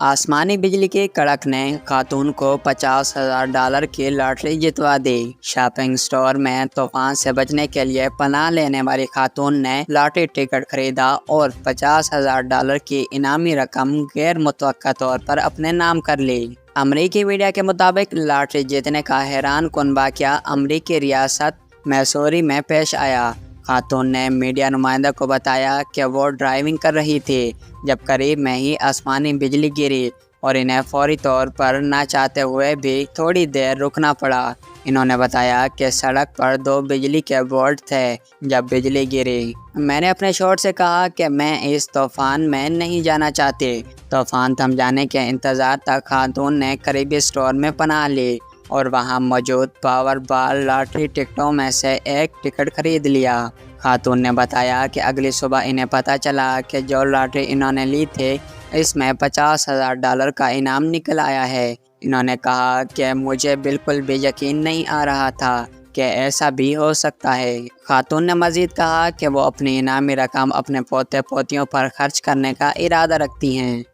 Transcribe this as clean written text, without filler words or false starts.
आसमानी बिजली की कड़क ने खातून को $50,000 की लॉटरी जितवा दी। शॉपिंग स्टोर में तूफान से बचने के लिए पनाह लेने वाली खातून ने लॉटरी टिकट खरीदा और $50,000 की इनामी रकम गैर मुतवक्का तौर पर अपने नाम कर ली। अमरीकी मीडिया के मुताबिक लॉटरी जीतने का हैरान कुन वाक़या अमरीकी रियासत मैसूरी में पेश आया। खातून ने मीडिया नुमाइंदा को बताया कि वो ड्राइविंग कर रही थी जब करीब में ही आसमानी बिजली गिरी और इन्हें फौरी तौर पर ना चाहते हुए भी थोड़ी देर रुकना पड़ा। इन्होंने बताया कि सड़क पर 2 बिजली के बोर्ड थे जब बिजली गिरी। मैंने अपने शोहर से कहा कि मैं इस तूफान में नहीं जाना चाहती। तूफान थम जाने के इंतज़ार तक खातून ने करीबी स्टोर में पनाह ली और वहां मौजूद पावरबॉल लॉटरी टिकटों में से एक टिकट खरीद लिया। खातून ने बताया कि अगली सुबह इन्हें पता चला कि जो लॉटरी इन्होंने ली थी इसमें $50,000 का इनाम निकल आया है। इन्होंने कहा कि मुझे बिल्कुल भी यकीन नहीं आ रहा था कि ऐसा भी हो सकता है। खातून ने मज़ीद कहा कि वो अपनी इनामी रकम अपने पोते पोतियों पर खर्च करने का इरादा रखती हैं।